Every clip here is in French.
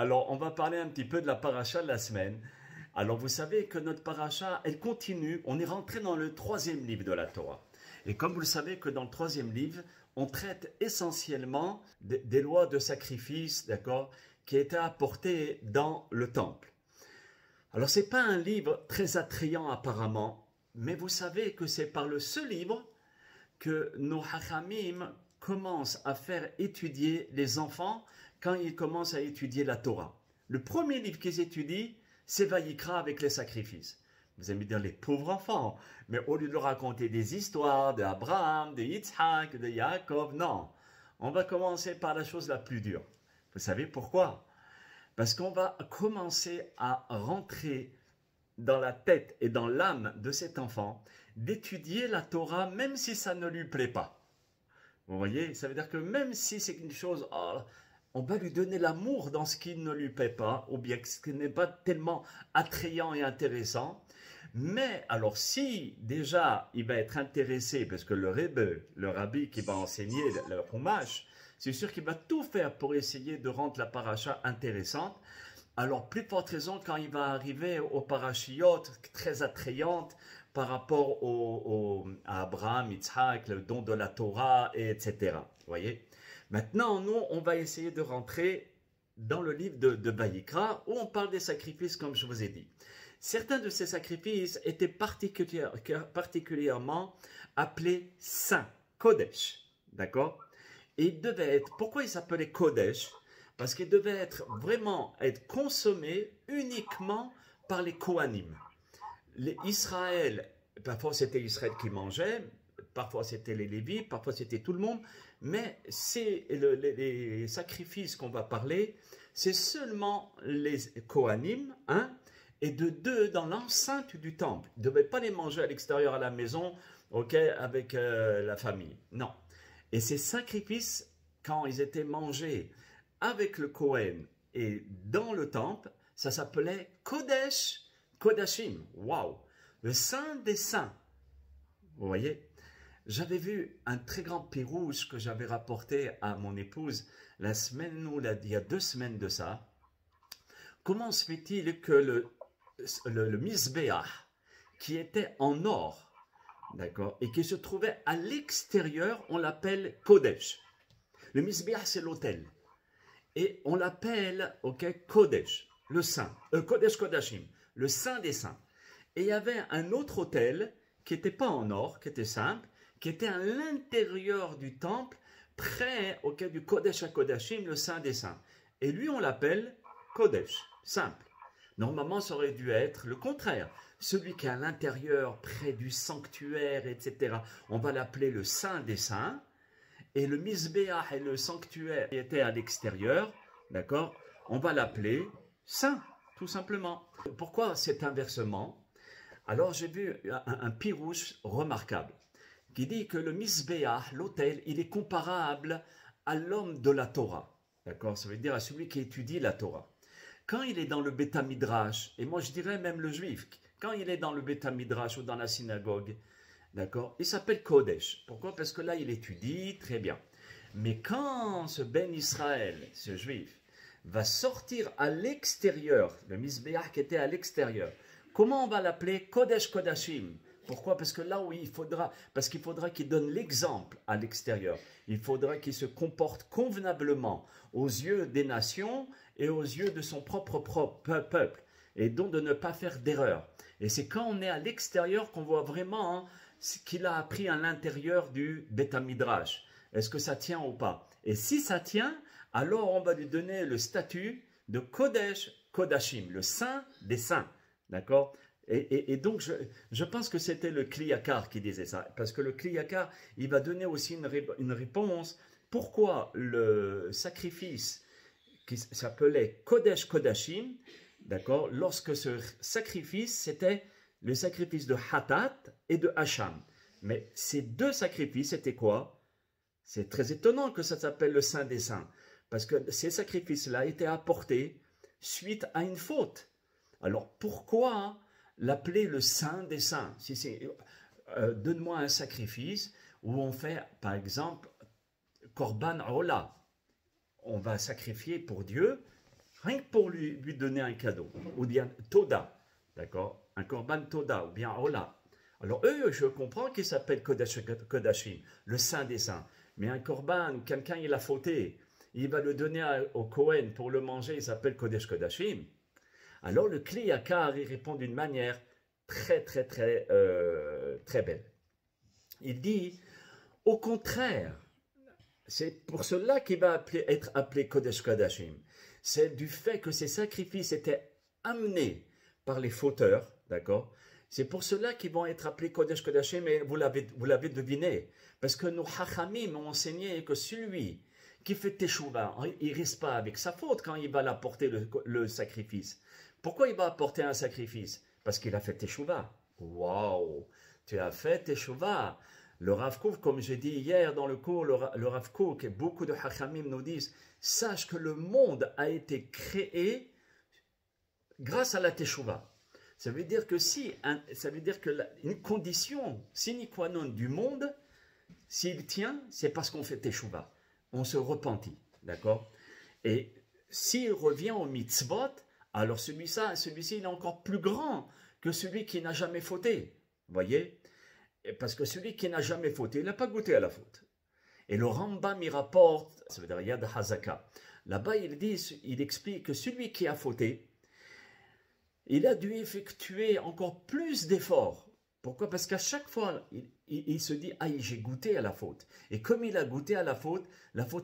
Alors, on va parler un petit peu de la paracha de la semaine. Alors, vous savez que notre paracha, elle continue. On est rentré dans le troisième livre de la Torah. Et comme vous le savez que dans le troisième livre, on traite essentiellement des lois de sacrifice, d'accord, qui étaient apportées dans le temple. Alors, ce n'est pas un livre très attrayant apparemment, mais vous savez que c'est par le seul livre que nos hachamim commencent à faire étudier les enfants quand ils commencent à étudier la Torah. Le premier livre qu'ils étudient, c'est Vayikra avec les sacrifices. Vous allez me dire les pauvres enfants, mais au lieu de leur raconter des histoires d'Abraham, de Yitzhak, de Yaakov, non. On va commencer par la chose la plus dure. Vous savez pourquoi? Parce qu'on va commencer à rentrer dans la tête et dans l'âme de cet enfant, d'étudier la Torah même si ça ne lui plaît pas. Vous voyez, ça veut dire que même si c'est une chose, on va lui donner l'amour dans ce qui ne lui plaît pas, ou bien ce qui n'est pas tellement attrayant et intéressant. Mais alors si déjà il va être intéressé, parce que le Rebbe, le rabbi qui va enseigner le Chumash, c'est sûr qu'il va tout faire pour essayer de rendre la paracha intéressante. Alors, plus forte raison quand il va arriver aux parachiotes très attrayantes par rapport à Abraham, Yitzhak, le don de la Torah, etc. Vous voyez? Maintenant, nous, on va essayer de rentrer dans le livre de Vayikra où on parle des sacrifices, comme je vous ai dit. Certains de ces sacrifices étaient particulièrement appelés saints, Kodesh. D'accord? Et ils devaient être, pourquoi ils s'appelaient Kodesh? Parce qu'il devait vraiment être consommé uniquement par les Kohanim. Israël, parfois c'était Israël qui mangeait, parfois c'était les Lévites, parfois c'était tout le monde, mais les sacrifices qu'on va parler, c'est seulement les Kohanim, et de deux dans l'enceinte du temple. Ils ne devaient pas les manger à l'extérieur à la maison, avec la famille. Non. Et ces sacrifices, quand ils étaient mangés avec le Kohen et dans le temple, ça s'appelait Kodesh, Kodashim. Waouh! Le Saint des Saints. Vous voyez? J'avais vu un très grand pirouge que j'avais rapporté à mon épouse la semaine où il y a 2 semaines de ça. Comment se fait-il que le Mizbeach, qui était en or, d'accord, et qui se trouvait à l'extérieur, on l'appelle Kodesh. Le Mizbeach, c'est l'autel. Et on l'appelle, Kodesh, le Saint, Kodesh Kodashim, le Saint des Saints. Et il y avait un autre autel qui n'était pas en or, qui était simple, qui était à l'intérieur du temple, près du Kodesh Kodashim, le Saint des Saints. Et lui, on l'appelle Kodesh, simple. Normalement, ça aurait dû être le contraire. Celui qui est à l'intérieur, près du sanctuaire, etc. On va l'appeler le Saint des Saints. Et le Mizbeach et le sanctuaire qui était à l'extérieur, d'accord, on va l'appeler saint, tout simplement. Pourquoi cet inversement? Alors j'ai vu un pirouche remarquable qui dit que le Mizbeach, l'autel, il est comparable à l'homme de la Torah, d'accord, ça veut dire à celui qui étudie la Torah. Quand il est dans le Beth Midrash, et moi je dirais même le juif, quand il est dans le Beth Midrash ou dans la synagogue, d'accord, il s'appelle Kodesh. Pourquoi? Parce que là, il étudie très bien. Mais quand ce Ben Israël, ce juif, va sortir à l'extérieur, le Mizbeach qui était à l'extérieur, comment on va l'appeler? Kodesh Kodashim. Pourquoi? Parce que là où il faudra qu'il donne l'exemple à l'extérieur. Il faudra qu'il se comporte convenablement aux yeux des nations et aux yeux de son propre peuple. Et donc de ne pas faire d'erreur. Et c'est quand on est à l'extérieur qu'on voit vraiment ce qu'il a appris à l'intérieur du Beth Midrash. Est-ce que ça tient ou pas? Et si ça tient, alors on va lui donner le statut de Kodesh Kodashim, le Saint des Saints. D'accord? Et donc, je pense que c'était le Kli Yakar qui disait ça. Parce que le Kli Yakar, il va donner aussi une réponse. Pourquoi le sacrifice qui s'appelait Kodesh Kodashim, d'accord, lorsque ce sacrifice, c'était le sacrifice de Hatat et de Hacham. Mais ces 2 sacrifices, c'était quoi? C'est très étonnant que ça s'appelle le Saint des Saints. Parce que ces sacrifices-là étaient apportés suite à une faute. Alors pourquoi l'appeler le Saint des Saints? Si donne-moi un sacrifice où on fait, par exemple, Korban Ola. On va sacrifier pour Dieu rien que pour lui donner un cadeau, ou bien Toda, d'accord, un Korban Toda, ou bien Ola. Alors eux, je comprends qu'ils s'appellent Kodesh Kodashim, le Saint des Saints. Mais un Korban, quelqu'un il a fauté, il va le donner au Kohen pour le manger, il s'appelle Kodesh Kodashim. Alors le Kli Yakar, il répond d'une manière très belle. Il dit, au contraire, c'est pour cela qu'il va être appelé Kodesh Kodashim. C'est du fait que ces sacrifices étaient amenés par les fauteurs, d'accord? C'est pour cela qu'ils vont être appelés Kodesh Kodashim, et vous l'avez deviné. Parce que nos Hachamim ont enseigné que celui qui fait Teshuvah, il ne reste pas avec sa faute quand il va apporter le sacrifice. Pourquoi il va apporter un sacrifice? Parce qu'il a fait Teshuvah. Waouh! Tu as fait Teshuvah. Le Rav Kook, comme j'ai dit hier dans le cours, le Rav Kook et beaucoup de Hachamim nous disent, sache que le monde a été créé grâce à la Teshuvah. Ça veut dire que une condition sine qua non du monde, s'il tient, c'est parce qu'on fait Teshuvah. On se repentit, d'accord? Et s'il revient au mitzvot, alors celui-ci, il est encore plus grand que celui qui n'a jamais fauté. Voyez? Parce que celui qui n'a jamais fauté, il n'a pas goûté à la faute. Et le Rambam, il rapporte, ça veut dire Yad Hazaka. Là-bas, il explique que celui qui a fauté, il a dû effectuer encore plus d'efforts. Pourquoi? Parce qu'à chaque fois, il se dit, aïe, j'ai goûté à la faute. Et comme il a goûté à la faute,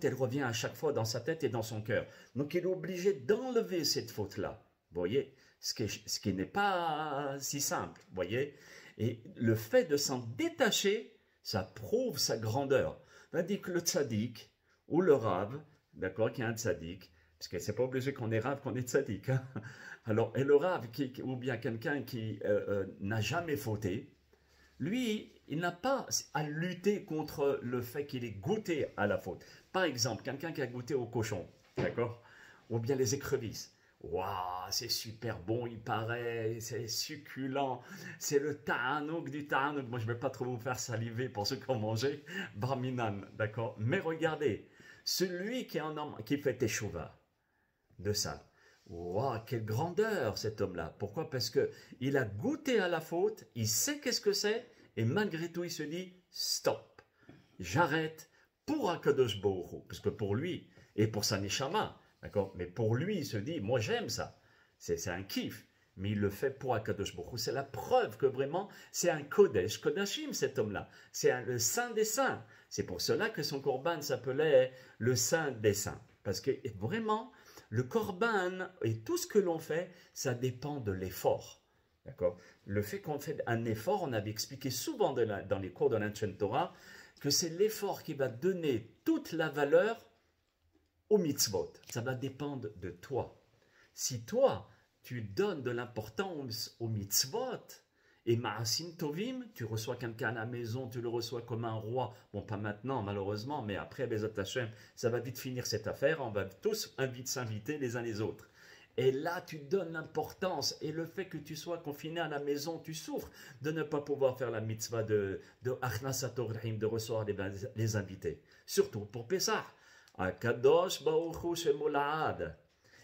elle revient à chaque fois dans sa tête et dans son cœur. Donc, il est obligé d'enlever cette faute-là. Vous voyez? Ce qui n'est pas si simple. Vous voyez? Et le fait de s'en détacher, ça prouve sa grandeur. C'est-à-dire que le tzaddik, ou le Rav, d'accord, qui est un tzaddik, parce que c'est pas obligé qu'on est Rav, qu'on est tzaddik. Hein. Alors, et le Rav, ou bien quelqu'un qui n'a jamais fauté, lui, il n'a pas à lutter contre le fait qu'il ait goûté à la faute. Par exemple, quelqu'un qui a goûté au cochon, d'accord, ou bien les écrevisses. Waouh, c'est super bon, il paraît, c'est succulent, c'est le ta'anouk du ta'anouk. Moi, je ne vais pas trop vous faire saliver pour ceux qui ont mangé Barminan, d'accord. Mais regardez, celui qui fait Teshuvah de ça, waouh, quelle grandeur cet homme-là. Pourquoi? Parce qu'il a goûté à la faute, il sait qu'est-ce que c'est, et malgré tout, il se dit, stop, j'arrête pour Akadosh Baruch Hu, parce que pour lui et pour sa neshama, d'accord? Mais pour lui, il se dit, moi j'aime ça. C'est un kiff. Mais il le fait pour Akadosh Baruch Hu. C'est la preuve que vraiment, c'est un Kodesh, Kodashim, cet homme-là. C'est le Saint des Saints. C'est pour cela que son Korban s'appelait le Saint des Saints. Parce que vraiment, le Korban et tout ce que l'on fait, ça dépend de l'effort. D'accord? Le fait qu'on fait un effort, on avait expliqué souvent dans les cours de l'Ancient Torah, que c'est l'effort qui va donner toute la valeur au mitzvot. Ça va dépendre de toi. Si toi, tu donnes de l'importance au mitzvot, et ma'asim tovim, tu reçois quelqu'un à la maison, tu le reçois comme un roi. Bon, pas maintenant, malheureusement, mais après, Bezat Hashem, ça va vite finir cette affaire. On va tous s'inviter les uns les autres. Et là, tu donnes l'importance. Et le fait que tu sois confiné à la maison, tu souffres de ne pas pouvoir faire la mitzvah de Achnasat Orahim, de recevoir les invités. Surtout pour Pessah. Akadosh Baruch Hu Shemolad.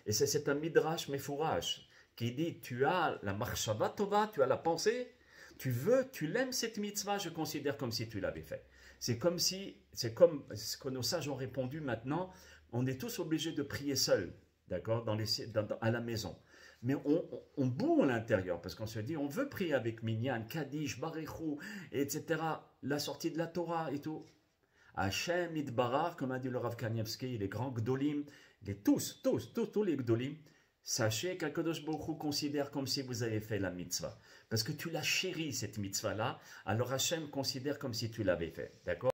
Et c'est un midrash mefourash qui dit, tu as la marshava tova, tu as la pensée, tu l'aimes cette mitzvah, je considère comme si tu l'avais fait. C'est comme ce que nos sages ont répondu maintenant, on est tous obligés de prier seuls, d'accord, à la maison. Mais on boue à l'intérieur, parce qu'on se dit, on veut prier avec Minyan, Kaddish, Barichou, etc., la sortie de la Torah et tout. Hachem Idbarar, comme a dit le Rav Kanievski, les grands Gdolim, tous les Gdolim, sachez qu'Akadosh Baruch Hu considère comme si vous avez fait la mitzvah. Parce que tu l'as chérie, cette mitzvah-là, alors Hachem considère comme si tu l'avais fait. D'accord?